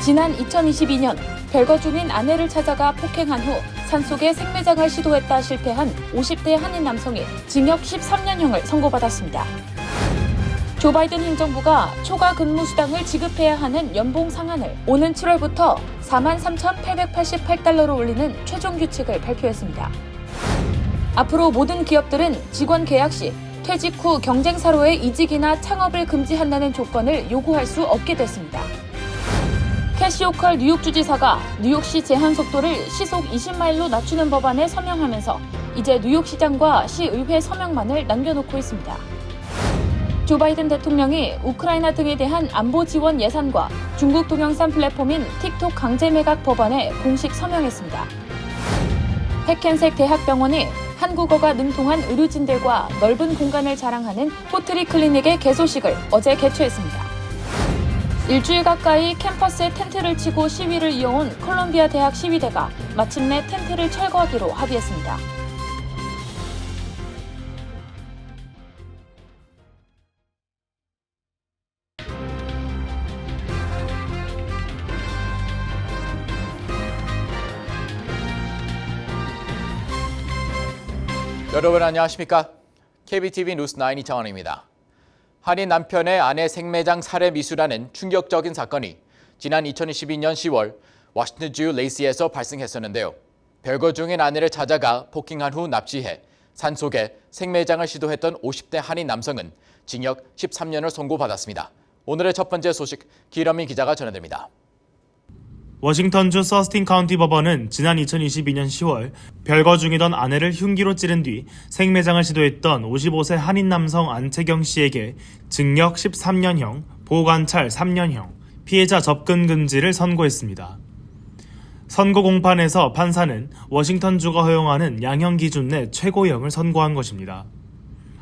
지난 2022년 별거 중인 아내를 찾아가 폭행한 후 산속에 생매장을 시도했다 실패한 50대 한인 남성이 징역 13년형을 선고받았습니다. 조 바이든 행정부가 초과 근무 수당을 지급해야 하는 연봉 상한을 오는 7월부터 43,888달러로 올리는 최종 규칙을 발표했습니다. 앞으로 모든 기업들은 직원 계약 시 퇴직 후 경쟁사로의 이직이나 창업을 금지한다는 조건을 요구할 수 없게 됐습니다. 캐시 호컬 뉴욕주지사가 뉴욕시 제한속도를 시속 20마일로 낮추는 법안에 서명하면서 이제 뉴욕시장과 시의회 서명만을 남겨놓고 있습니다. 조 바이든 대통령이 우크라이나 등에 대한 안보 지원 예산과 중국 동영상 플랫폼인 틱톡 강제 매각 법안에 공식 서명했습니다. 해켄색 대학병원이 한국어가 능통한 의료진들과 넓은 공간을 자랑하는 포트리 클리닉의 개소식을 어제 개최했습니다. 일주일 가까이 캠퍼스에 텐트를 치고 시위를 이어온 콜롬비아 대학 시위대가 마침내 텐트를 철거하기로 합의했습니다. 여러분 안녕하십니까? KBTV 뉴스9 이창원입니다. 한인 남편의 아내 생매장 살해 미수라는 충격적인 사건이 지난 2022년 10월 워싱턴주 레이시에서 발생했었는데요. 별거 중인 아내를 찾아가 폭행한 후 납치해 산속에 생매장을 시도했던 50대 한인 남성은 징역 13년을 선고받았습니다. 오늘의 첫 번째 소식 기러민 기자가 전해드립니다. 워싱턴주 서스틴 카운티 법원은 지난 2022년 10월 별거 중이던 아내를 흉기로 찌른 뒤 생매장을 시도했던 55세 한인 남성 안채경 씨에게 징역 13년형, 보호관찰 3년형, 피해자 접근 금지를 선고했습니다. 선고 공판에서 판사는 워싱턴주가 허용하는 양형 기준 내 최고형을 선고한 것입니다.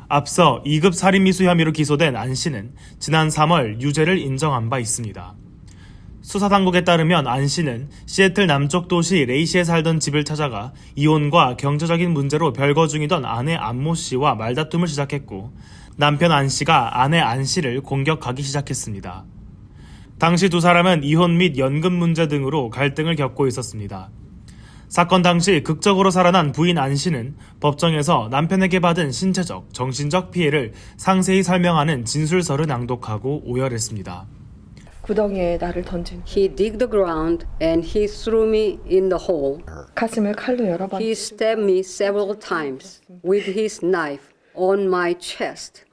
앞서 2급 살인미수 혐의로 기소된 안 씨는 지난 3월 유죄를 인정한 바 있습니다. 수사당국에 따르면 안 씨는 시애틀 남쪽 도시 레이시에 살던 집을 찾아가 이혼과 경제적인 문제로 별거 중이던 아내 안모 씨와 말다툼을 시작했고 남편 안 씨가 아내 안 씨를 공격하기 시작했습니다. 당시 두 사람은 이혼 및 연금 문제 등으로 갈등을 겪고 있었습니다. 사건 당시 극적으로 살아난 부인 안 씨는 법정에서 남편에게 받은 신체적, 정신적 피해를 상세히 설명하는 진술서를 낭독하고 오열했습니다. 구덩이에 나를 던진. He digged the ground and he threw me in the hole. 가슴을 칼로 여러 번. He stabbed me several times with his knife on my chest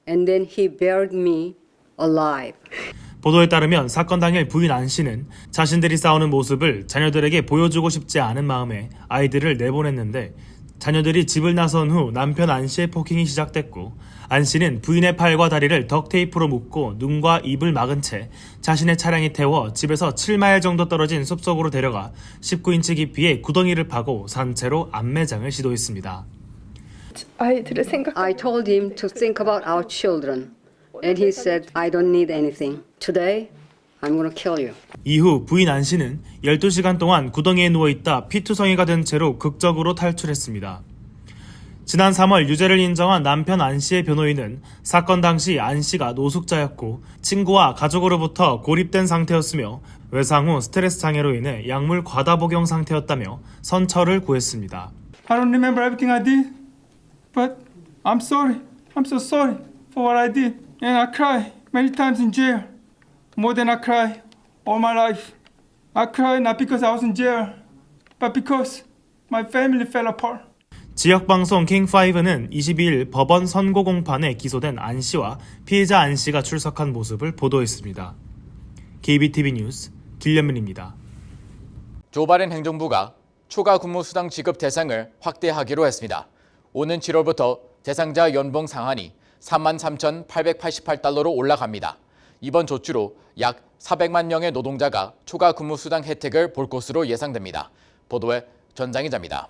and then he buried me alive. 보도에 따르면 사건 당일 부인 안 씨는 자신들이 싸우는 모습을 자녀들에게 보여주고 싶지 않은 마음에 아이들을 내보냈는데 자녀들이 집을 나선 후 남편 안 씨의 폭행이 시작됐고 안 씨는 부인의 팔과 다리를 덕테이프로 묶고 눈과 입을 막은 채 자신의 차량에 태워 집에서 7마일 정도 떨어진 숲속으로 데려가 19인치 깊이의 구덩이를 파고 산채로 안매장을 시도했습니다. 아이들을 생각. I told him to think about our children and he said, I don't need anything. Today, I'm going to kill you. 이후 부인 안 씨는 12시간 동안 구덩이에 누워있다 피투성이가 된 채로 극적으로 탈출했습니다. 지난 3월 유죄를 인정한 남편 안 씨의 변호인은 사건 당시 안 씨가 노숙자였고 친구와 가족으로부터 고립된 상태였으며 외상 후 스트레스 장애로 인해 약물 과다 복용 상태였다며 선처를 구했습니다. I don't remember everything I did, but I'm sorry. I'm so sorry for what I did. And I cry many times in jail, more than I cry all my life. I cry not because I was in jail, but because my family fell apart. 지역방송 킹5는 22일 법원 선고 공판에 기소된 안 씨와 피해자 안 씨가 출석한 모습을 보도했습니다. KBTV 뉴스 길련민입니다. 조 바이든 행정부가 초과 근무 수당 지급 대상을 확대하기로 했습니다. 오는 7월부터 대상자 연봉 상한이 33,888달러로 올라갑니다. 이번 조치로 약 400만 명의 노동자가 초과 근무 수당 혜택을 볼 것으로 예상됩니다. 보도에 전장 기자입니다.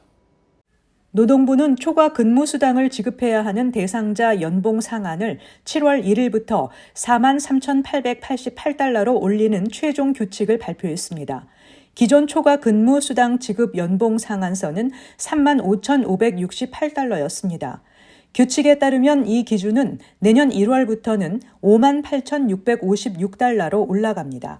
노동부는 초과 근무 수당을 지급해야 하는 대상자 연봉 상한을 7월 1일부터 43,888달러로 올리는 최종 규칙을 발표했습니다. 기존 초과 근무 수당 지급 연봉 상한선은 35,568달러였습니다. 규칙에 따르면 이 기준은 내년 1월부터는 58,656달러로 올라갑니다.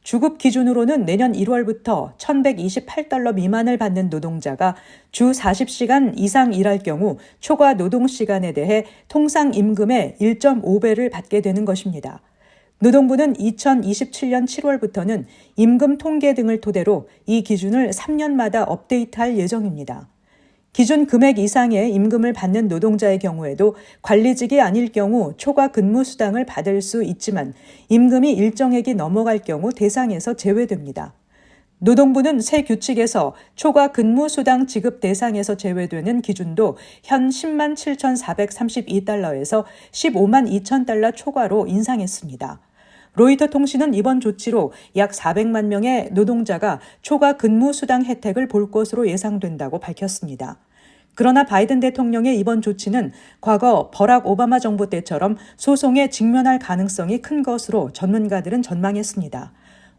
주급 기준으로는 내년 1월부터 $1,128 미만을 받는 노동자가 주 40시간 이상 일할 경우 초과 노동 시간에 대해 통상 임금의 1.5배를 받게 되는 것입니다. 노동부는 2027년 7월부터는 임금 통계 등을 토대로 이 기준을 3년마다 업데이트할 예정입니다. 기준 금액 이상의 임금을 받는 노동자의 경우에도 관리직이 아닐 경우 초과 근무 수당을 받을 수 있지만 임금이 일정액이 넘어갈 경우 대상에서 제외됩니다. 노동부는 새 규칙에서 초과 근무 수당 지급 대상에서 제외되는 기준도 현 10만 7,432달러에서 15만 2천 달러 초과로 인상했습니다. 로이터 통신은 이번 조치로 약 400만 명의 노동자가 초과 근무 수당 혜택을 볼 것으로 예상된다고 밝혔습니다. 그러나 바이든 대통령의 이번 조치는 과거 버락 오바마 정부 때처럼 소송에 직면할 가능성이 큰 것으로 전문가들은 전망했습니다.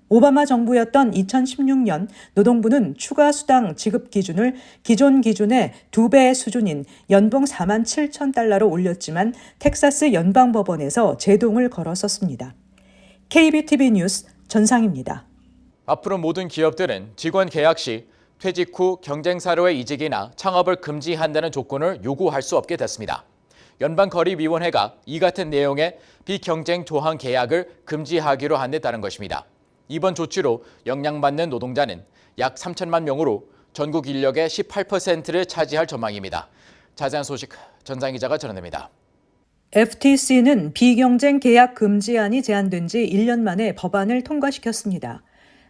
오바마 정부였던 2016년 노동부는 추가 수당 지급 기준을 기존 기준의 2배의 수준인 연봉 4만 7천 달러로 올렸지만 텍사스 연방법원에서 제동을 걸었었습니다. KBTV 뉴스 전상입니다. 앞으로 모든 기업들은 직원 계약 시 퇴직 후 경쟁사로의 이직이나 창업을 금지한다는 조건을 요구할 수 없게 됐습니다. 연방거래위원회가 이 같은 내용의 비경쟁 조항 계약을 금지하기로 한 데 따른 것입니다. 이번 조치로 영향받는 노동자는 약 3천만 명으로 전국 인력의 18%를 차지할 전망입니다. 자세한 소식 전상 기자가 전해드립니다. FTC는 비경쟁 계약 금지안이 제안된 지 1년 만에 법안을 통과시켰습니다.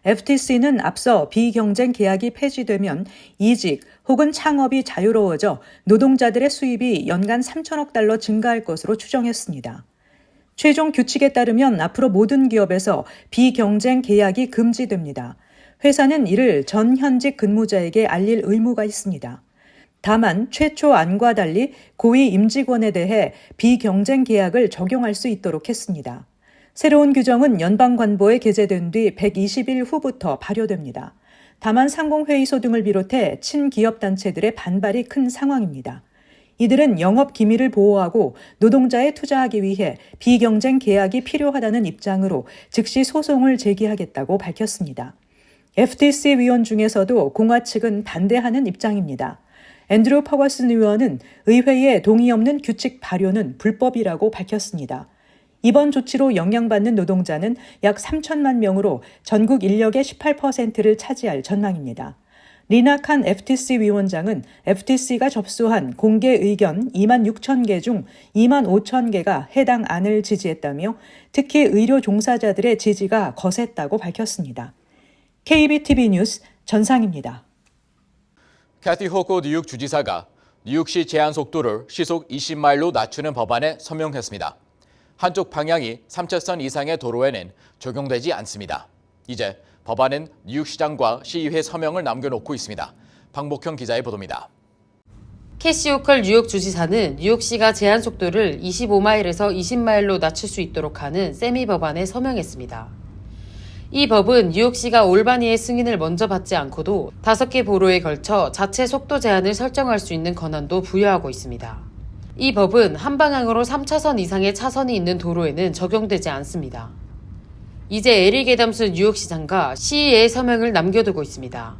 FTC는 앞서 비경쟁 계약이 폐지되면 이직 혹은 창업이 자유로워져 노동자들의 수입이 연간 3천억 달러 증가할 것으로 추정했습니다. 최종 규칙에 따르면 앞으로 모든 기업에서 비경쟁 계약이 금지됩니다. 회사는 이를 전 현직 근무자에게 알릴 의무가 있습니다. 다만 최초 안과 달리 고위 임직원에 대해 비경쟁 계약을 적용할 수 있도록 했습니다. 새로운 규정은 연방관보에 게재된 뒤 120일 후부터 발효됩니다. 다만 상공회의소 등을 비롯해 친기업단체들의 반발이 큰 상황입니다. 이들은 영업 기밀을 보호하고 노동자에 투자하기 위해 비경쟁 계약이 필요하다는 입장으로 즉시 소송을 제기하겠다고 밝혔습니다. FTC 위원 중에서도 공화 측은 반대하는 입장입니다. 앤드루 퍼거슨 의원은 의회에 동의 없는 규칙 발효는 불법이라고 밝혔습니다. 이번 조치로 영향받는 노동자는 약 3천만 명으로 전국 인력의 18%를 차지할 전망입니다. 리나 칸 FTC 위원장은 FTC가 접수한 공개 의견 2만 6천 개 중 2만 5천 개가 해당 안을 지지했다며 특히 의료 종사자들의 지지가 거셌다고 밝혔습니다. KBTV 뉴스 전상입니다. 캐티 호코 뉴욕 주지사가 뉴욕시 제한 속도를 시속 20마일로 낮추는 법안에 서명했습니다. 한쪽 방향이 3차선 이상의 도로에는 적용되지 않습니다. 이제 법안은 뉴욕시장과 시의회 서명을 남겨놓고 있습니다. 박목형 기자의 보도입니다. 캐시 호컬 뉴욕 주지사는 뉴욕시가 제한 속도를 25마일에서 20마일로 낮출 수 있도록 하는 세미 법안에 서명했습니다. 이 법은 뉴욕시가 올바니의 승인을 먼저 받지 않고도 5개 보로에 걸쳐 자체 속도 제한을 설정할 수 있는 권한도 부여하고 있습니다. 이 법은 한 방향으로 3차선 이상의 차선이 있는 도로에는 적용되지 않습니다. 이제 에릭 애덤스 뉴욕시장과 시의회의 서명을 남겨두고 있습니다.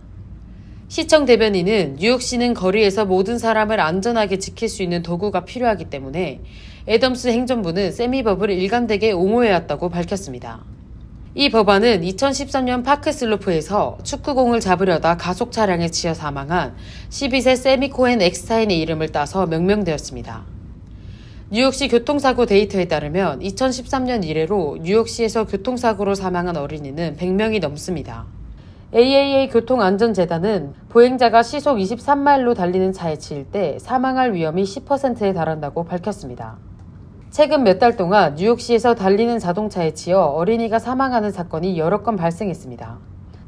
시청 대변인은 뉴욕시는 거리에서 모든 사람을 안전하게 지킬 수 있는 도구가 필요하기 때문에 애덤스 행정부는 세미법을 일관되게 옹호해왔다고 밝혔습니다. 이 법안은 2013년 파크슬로프에서 축구공을 잡으려다 가속 차량에 치여 사망한 12세 세미 코헨 엑스타인의 이름을 따서 명명되었습니다. 뉴욕시 교통사고 데이터에 따르면 2013년 이래로 뉴욕시에서 교통사고로 사망한 어린이는 100명이 넘습니다. AAA 교통안전재단은 보행자가 시속 23마일로 달리는 차에 치일 때 사망할 위험이 10%에 달한다고 밝혔습니다. 최근 몇 달 동안 뉴욕시에서 달리는 자동차에 치여 어린이가 사망하는 사건이 여러 건 발생했습니다.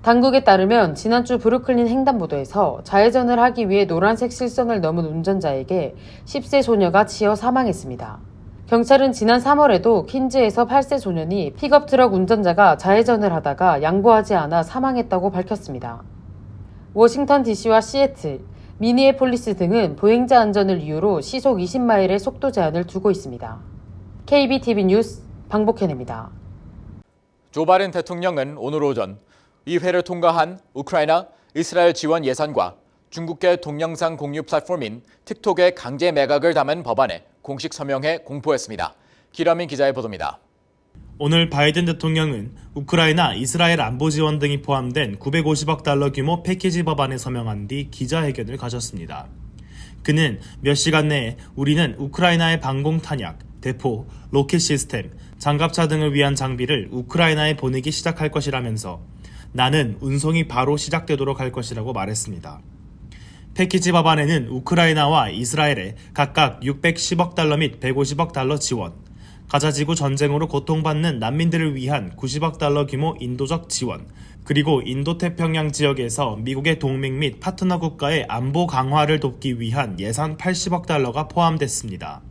당국에 따르면 지난주 브루클린 횡단보도에서 좌회전을 하기 위해 노란색 실선을 넘은 운전자에게 10세 소녀가 치여 사망했습니다. 경찰은 지난 3월에도 퀸즈에서 8세 소년이 픽업 트럭 운전자가 좌회전을 하다가 양보하지 않아 사망했다고 밝혔습니다. 워싱턴 DC와 시애틀, 미니애폴리스 등은 보행자 안전을 이유로 시속 20마일의 속도 제한을 두고 있습니다. KBTV 뉴스 박복현입니다. 조 바이든 대통령은 오늘 오전 의회를 통과한 우크라이나, 이스라엘 지원 예산과 중국계 동영상 공유 플랫폼인 틱톡의 강제 매각을 담은 법안에 공식 서명해 공포했습니다. 기라민 기자의 보도입니다. 오늘 바이든 대통령은 우크라이나, 이스라엘 안보 지원 등이 포함된 950억 달러 규모 패키지 법안에 서명한 뒤 기자회견을 가졌습니다. 그는 몇 시간 내에 우리는 우크라이나의 방공 탄약, 대포, 로켓 시스템, 장갑차 등을 위한 장비를 우크라이나에 보내기 시작할 것이라면서 나는 운송이 바로 시작되도록 할 것이라고 말했습니다. 패키지 법안에는 우크라이나와 이스라엘에 각각 610억 달러 및 150억 달러 지원, 가자지구 전쟁으로 고통받는 난민들을 위한 90억 달러 규모 인도적 지원, 그리고 인도태평양 지역에서 미국의 동맹 및 파트너 국가의 안보 강화를 돕기 위한 예산 80억 달러가 포함됐습니다.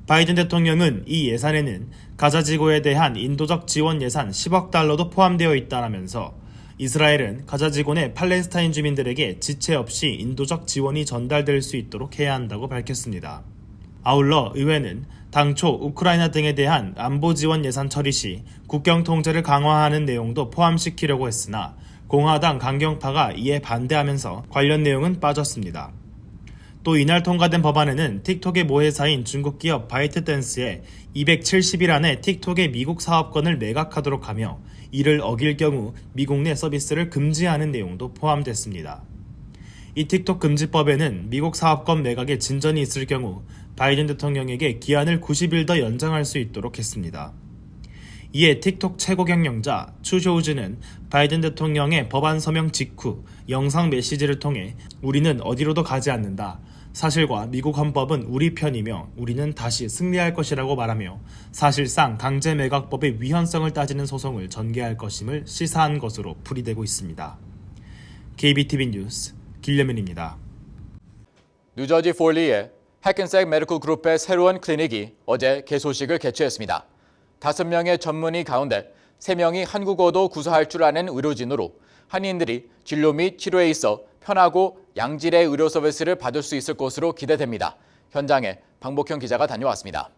바이든 대통령은 이 예산에는 가자지구에 대한 인도적 지원 예산 10억 달러도 포함되어 있다라면서 이스라엘은 가자지구 내 팔레스타인 주민들에게 지체 없이 인도적 지원이 전달될 수 있도록 해야 한다고 밝혔습니다. 아울러 의회는 당초 우크라이나 등에 대한 안보 지원 예산 처리 시 국경 통제를 강화하는 내용도 포함시키려고 했으나 공화당 강경파가 이에 반대하면서 관련 내용은 빠졌습니다. 또 이날 통과된 법안에는 틱톡의 모회사인 중국 기업 바이트댄스에 270일 안에 틱톡의 미국 사업권을 매각하도록 하며 이를 어길 경우 미국 내 서비스를 금지하는 내용도 포함됐습니다. 이 틱톡 금지법에는 미국 사업권 매각에 진전이 있을 경우 바이든 대통령에게 기한을 90일 더 연장할 수 있도록 했습니다. 이에 틱톡 최고 경영자 추 쇼우즈는 바이든 대통령의 법안 서명 직후 영상 메시지를 통해 우리는 어디로도 가지 않는다. 사실과 미국 헌법은 우리 편이며 우리는 다시 승리할 것이라고 말하며 사실상 강제 매각법의 위헌성을 따지는 소송을 전개할 것임을 시사한 것으로 풀이되고 있습니다. KBTV 뉴스 길려면입니다. 뉴저지 폴리의 해켄색 메디컬 그룹의 새로운 클리닉이 어제 개소식을 개최했습니다. 5명의 전문의 가운데 3명이 한국어도 구사할 줄 아는 의료진으로 한인들이 진료 및 치료에 있어 편하고 양질의 의료 서비스를 받을 수 있을 것으로 기대됩니다. 현장에 방복형 기자가 다녀왔습니다.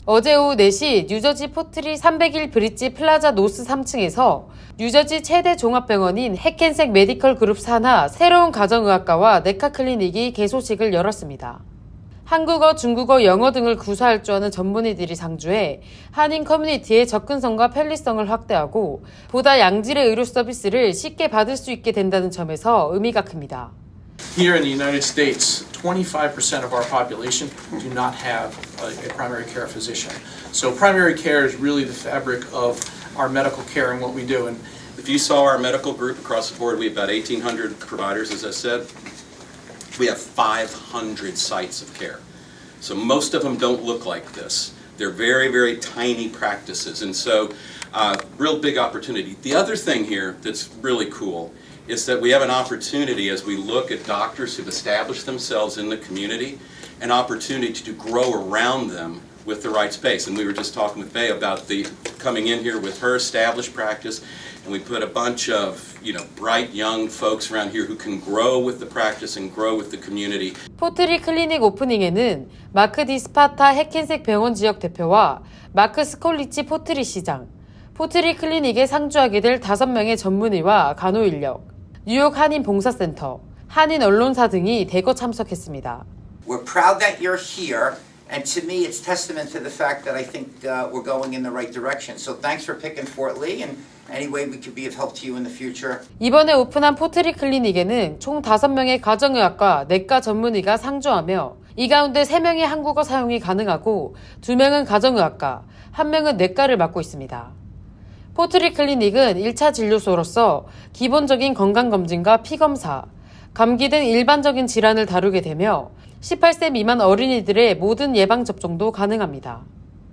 어제 오후 4시 뉴저지 포트리 301 브릿지 플라자 노스 3층에서 뉴저지 최대 종합병원인 해켄색 메디컬 그룹 산하 새로운 가정의학과와 내과 클리닉이 개소식을 열었습니다. 한국어, 중국어, 영어 등을 구사할 줄 아는 전문의들이 상주해 한인 커뮤니티의 접근성과 편리성을 확대하고 보다 양질의 의료 서비스를 쉽게 받을 수 있게 된다는 점에서 의미가 큽니다. Here in the United States, 25% of our population do not have a primary care physician. So primary care is really the fabric of our medical care and what we do. And if you saw our medical group across the board, we have about 1,800 providers, as I said. We have 500 sites of care. So most of them don't look like this. They're very, very tiny practices. And so real big opportunity. The other thing here that's really cool is that we have an opportunity as we look at doctors who've established themselves in the community, an opportunity to grow around them with the right space. And we were just talking with Bay about the coming in here with her established practice, and we put a bunch of, bright young folks around here who can grow with the practice and grow with the community. 포트리 클리닉 오프닝에는 마크 디스파타 해켄색 병원 지역 대표와 마크 스콜리치 포트리 시장, 포트리 클리닉에 상주하게 될 5명의 전문의와 간호 인력, 뉴욕 한인 봉사센터, 한인 언론사 등이 대거 참석했습니다. We're proud that you're here, and to me it's testament to the fact that I think we're going in the right direction. So thanks for picking Fort Lee, and any way we could be of help to you in the future. 이번에 오픈한 포트리 클리닉에는 총 5명의 가정의학과, 내과 전문의가 상주하며 이 가운데 3명이 한국어 사용이 가능하고 2명은 가정의학과, 1명은 내과를 맡고 있습니다. 포트리 클리닉은 1차 진료소로서 기본적인 건강검진과 피검사, 감기 등 일반적인 질환을 다루게 되며 18세 미만 어린이들의 모든 예방접종도 가능합니다.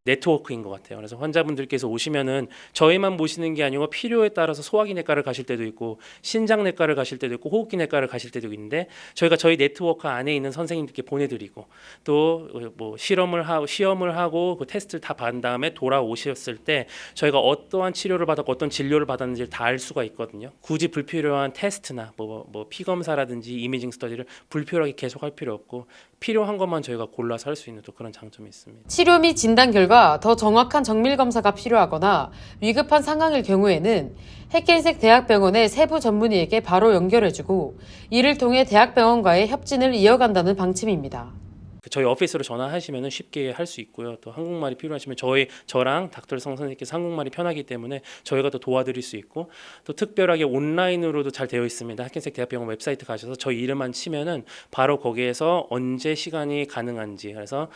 네트워크인 것 같아요. 그래서 환자분들께서 오시면은 저희만 모시는 게 아니고 필요에 따라서 소화기내과를 가실 때도 있고 신장내과를 가실 때도 있고 호흡기내과를 가실 때도 있는데 저희가 저희 네트워크 안에 있는 선생님들께 보내드리고 또 뭐 시험을 하고 그 테스트를 다 받은 다음에 돌아오셨을 때 저희가 어떠한 치료를 받았고 어떤 진료를 받았는지를 다 알 수가 있거든요. 굳이 불필요한 테스트나 뭐 피검사라든지 이미징 스터디를 불필요하게 계속할 필요 없고 필요한 것만 저희가 골라서 할 수 있는 또 그런 장점이 있습니다. 치료 및 진단 결과 검사보다 더 정확한 정밀 검사가 필요하거나 위급한 상황일 경우에는 해켄색 대학병원의 세부 전문의에게 바로 연결해주고 이를 통해 대학병원과의 협진을 이어간다는 방침입니다. 저희 오피스로 전화하시면 쉽게 할 수 있고요. 또 한국말이 필요하시면 저랑 닥터 성 선생님께서 한국말이 편하기 때문에 저희가 또 도와드릴 수 있고 또 특별하게 온라인으로도 잘 되어 있습니다. 해켄색 대학병원 웹사이트 가셔서 저희 이름만 치면은 바로 거기에서 언제 시간이 가능한지 그래서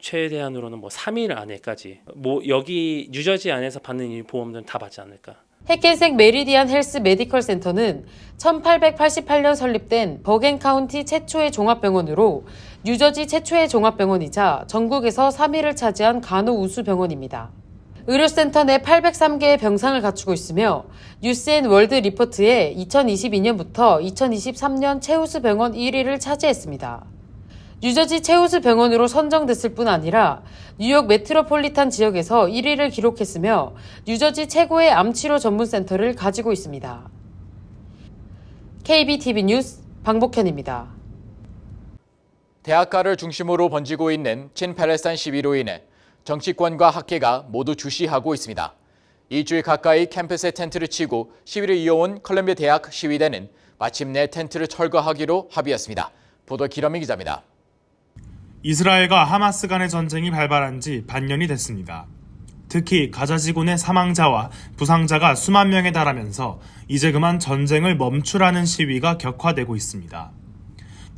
최대한으로는 3일 안에까지 여기 뉴저지 안에서 받는 이 보험들은 다 받지 않을까. 해켄색 메리디안 헬스 메디컬 센터는 1888년 설립된 버겐 카운티 최초의 종합병원으로 뉴저지 최초의 종합병원이자 전국에서 3위를 차지한 간호우수병원입니다. 의료센터 내 803개의 병상을 갖추고 있으며 뉴스앤 월드 리포트에 2022년부터 2023년 최우수 병원 1위를 차지했습니다. 뉴저지 최우수 병원으로 선정됐을 뿐 아니라 뉴욕 메트로폴리탄 지역에서 1위를 기록했으며 뉴저지 최고의 암치료 전문센터를 가지고 있습니다. KBTV 뉴스 방복현입니다. 대학가를 중심으로 번지고 있는 친팔레스타인 시위로 인해 정치권과 학계가 모두 주시하고 있습니다. 일주일 가까이 캠퍼스에 텐트를 치고 시위를 이어온 컬럼비아 대학 시위대는 마침내 텐트를 철거하기로 합의했습니다. 보도 기러미 기자입니다. 이스라엘과 하마스 간의 전쟁이 발발한 지 반년이 됐습니다. 특히 가자 지구내 사망자와 부상자가 수만 명에 달하면서 이제 그만 전쟁을 멈추라는 시위가 격화되고 있습니다.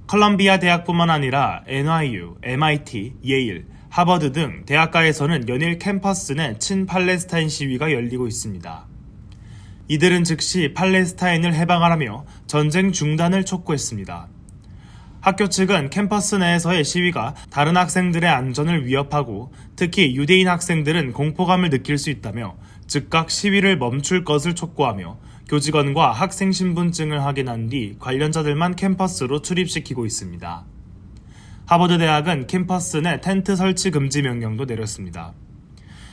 컬럼비아 대학뿐만 아니라 NYU, MIT, 예일, 하버드 등 대학가에서는 연일 캠퍼스 내 친팔레스타인 시위가 열리고 있습니다. 이들은 즉시 팔레스타인을 해방하라며 전쟁 중단을 촉구했습니다. 학교 측은 캠퍼스 내에서의 시위가 다른 학생들의 안전을 위협하고 특히 유대인 학생들은 공포감을 느낄 수 있다며 즉각 시위를 멈출 것을 촉구하며 교직원과 학생 신분증을 확인한 뒤 관련자들만 캠퍼스로 출입시키고 있습니다. 하버드 대학은 캠퍼스 내 텐트 설치 금지 명령도 내렸습니다.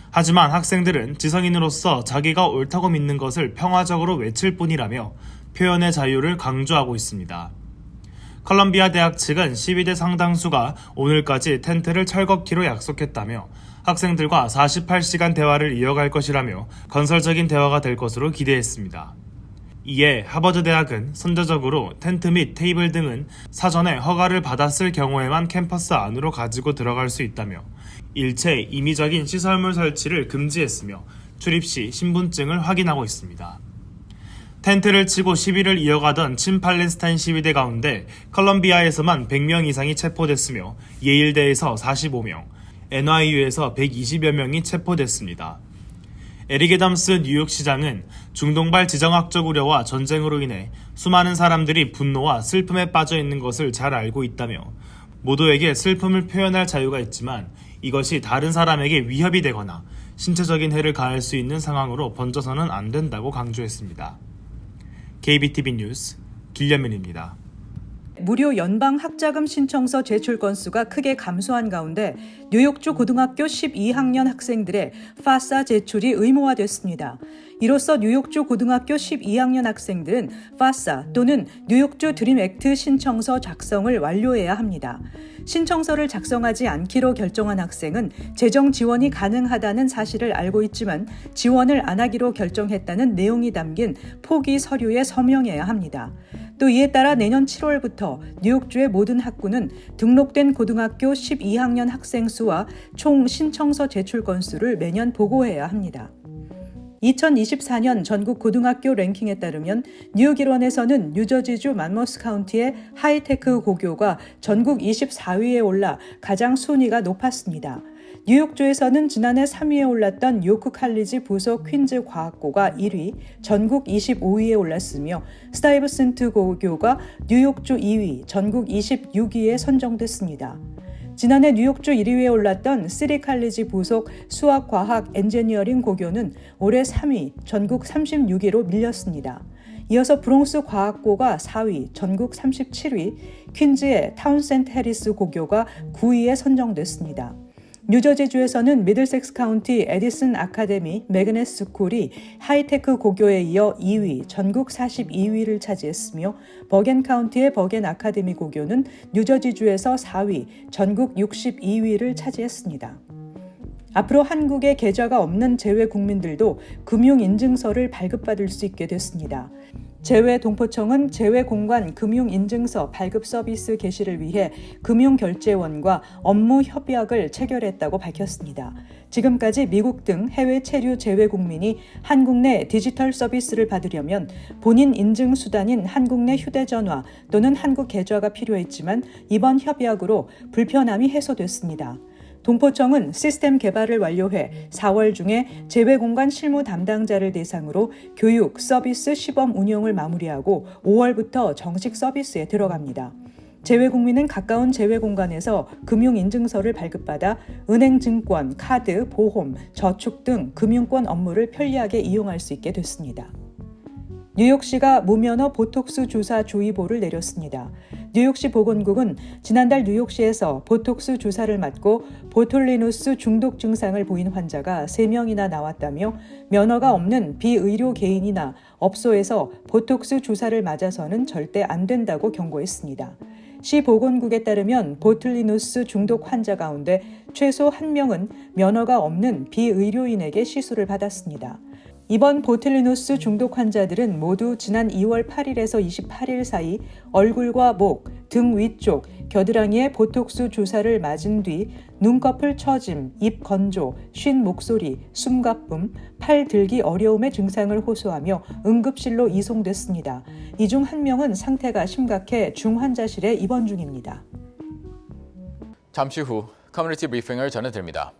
하지만 학생들은 지성인으로서 자기가 옳다고 믿는 것을 평화적으로 외칠 뿐이라며 표현의 자유를 강조하고 있습니다. 컬럼비아 대학 측은 시위대 상당수가 오늘까지 텐트를 철거키로 약속했다며 학생들과 48시간 대화를 이어갈 것이라며 건설적인 대화가 될 것으로 기대했습니다. 이에 하버드 대학은 선제적으로 텐트 및 테이블 등은 사전에 허가를 받았을 경우에만 캠퍼스 안으로 가지고 들어갈 수 있다며 일체 임의적인 시설물 설치를 금지했으며 출입 시 신분증을 확인하고 있습니다. 텐트를 치고 시위를 이어가던 친팔레스타인 시위대 가운데 컬럼비아에서만 100명 이상이 체포됐으며 예일대에서 45명, NYU에서 120여 명이 체포됐습니다. 에릭 애덤스 뉴욕시장은 중동발 지정학적 우려와 전쟁으로 인해 수많은 사람들이 분노와 슬픔에 빠져 있는 것을 잘 알고 있다며 모두에게 슬픔을 표현할 자유가 있지만 이것이 다른 사람에게 위협이 되거나 신체적인 해를 가할 수 있는 상황으로 번져서는 안 된다고 강조했습니다. KBTV 뉴스 길련민입니다. 무료 연방 학자금 신청서 제출 건수가 크게 감소한 가운데 뉴욕주 고등학교 12학년 학생들의 파사 제출이 의무화됐습니다. 이로써 뉴욕주 고등학교 12학년 학생들은 파사 또는 뉴욕주 드림 액트 신청서 작성을 완료해야 합니다. 신청서를 작성하지 않기로 결정한 학생은 재정 지원이 가능하다는 사실을 알고 있지만 지원을 안 하기로 결정했다는 내용이 담긴 포기 서류에 서명해야 합니다. 또 이에 따라 내년 7월부터 뉴욕주의 모든 학구는 등록된 고등학교 12학년 학생 수와 총 신청서 제출 건수를 매년 보고해야 합니다. 2024년 전국 고등학교 랭킹에 따르면 뉴욕 일원에서는 뉴저지주 만머스 카운티의 하이테크 고교가 전국 24위에 올라 가장 순위가 높았습니다. 뉴욕주에서는 지난해 3위에 올랐던 요크 칼리지 부속 퀸즈 과학고가 1위, 전국 25위에 올랐으며 스타이브센트 고교가 뉴욕주 2위, 전국 26위에 선정됐습니다. 지난해 뉴욕주 1위에 올랐던 시리 칼리지 부속 수학과학 엔지니어링 고교는 올해 3위, 전국 36위로 밀렸습니다. 이어서 브롱스 과학고가 4위, 전국 37위, 퀸즈의 타운센트 해리스 고교가 9위에 선정됐습니다. 뉴저지주에서는 미들섹스 카운티 에디슨 아카데미 매그넷 스쿨이 하이테크 고교에 이어 2위, 전국 42위를 차지했으며 버겐 카운티의 버겐 아카데미 고교는 뉴저지주에서 4위, 전국 62위를 차지했습니다. 앞으로 한국에 계좌가 없는 재외 국민들도 금융인증서를 발급받을 수 있게 됐습니다. 재외동포청은 재외공간 금융인증서 발급 서비스 개시를 위해 금융결제원과 업무 협약을 체결했다고 밝혔습니다. 지금까지 미국 등 해외 체류 재외 국민이 한국 내 디지털 서비스를 받으려면 본인 인증 수단인 한국 내 휴대전화 또는 한국 계좌가 필요했지만 이번 협약으로 불편함이 해소됐습니다. 동포청은 시스템 개발을 완료해 4월 중에 재외공간 실무 담당자를 대상으로 교육, 서비스, 시범 운영을 마무리하고 5월부터 정식 서비스에 들어갑니다. 재외국민은 가까운 재외공간에서 금융인증서를 발급받아 은행 증권, 카드, 보험, 저축 등 금융권 업무를 편리하게 이용할 수 있게 됐습니다. 뉴욕시가 무면허 보톡스 주사 조의보를 내렸습니다. 뉴욕시 보건국은 지난달 뉴욕시에서 보톡스 주사를 맞고 보툴리누스 중독 증상을 보인 환자가 3명이나 나왔다며 면허가 없는 비의료 개인이나 업소에서 보톡스 주사를 맞아서는 절대 안 된다고 경고했습니다. 시 보건국에 따르면 보툴리누스 중독 환자 가운데 최소 1명은 면허가 없는 비의료인에게 시술을 받았습니다. 이번 보툴리누스 중독 환자들은 모두 지난 2월 8일에서 28일 사이 얼굴과 목, 등 위쪽, 겨드랑이에 보톡스 주사를 맞은 뒤 눈꺼풀 처짐, 입 건조, 쉰 목소리, 숨가쁨, 팔 들기 어려움의 증상을 호소하며 응급실로 이송됐습니다. 이 중 1명은 상태가 심각해 중환자실에 입원 중입니다. 잠시 후 커뮤니티 브리핑을 전해드립니다.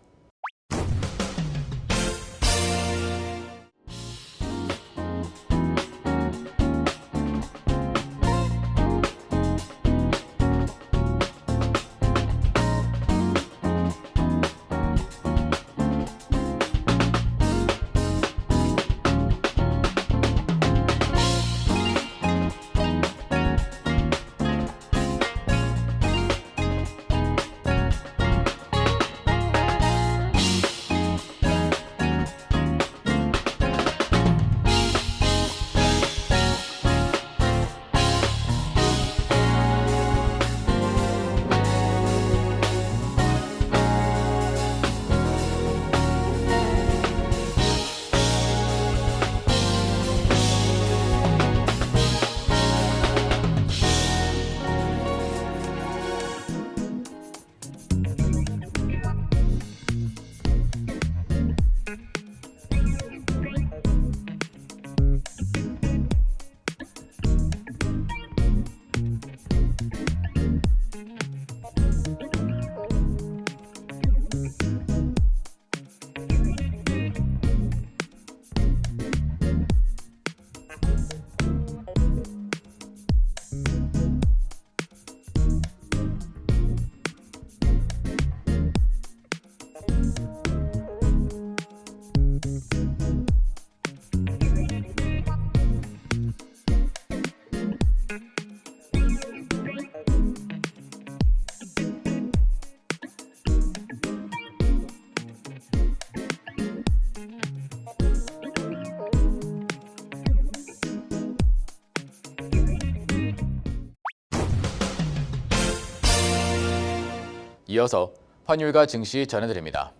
이어서 환율과 증시 전해드립니다.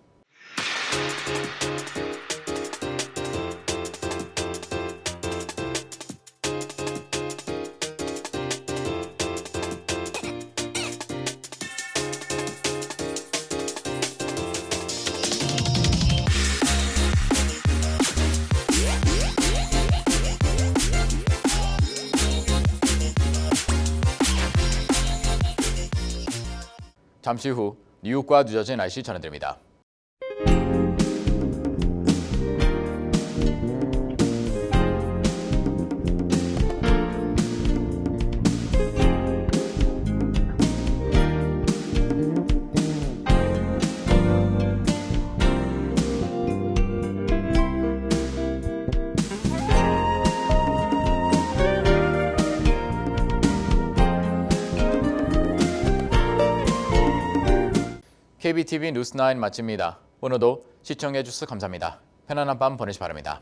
잠시 후 뉴욕과 뉴저지 날씨 전해드립니다. KBTV 뉴스9 마칩니다. 오늘도 시청해주셔서 감사합니다. 편안한 밤 보내시 바랍니다.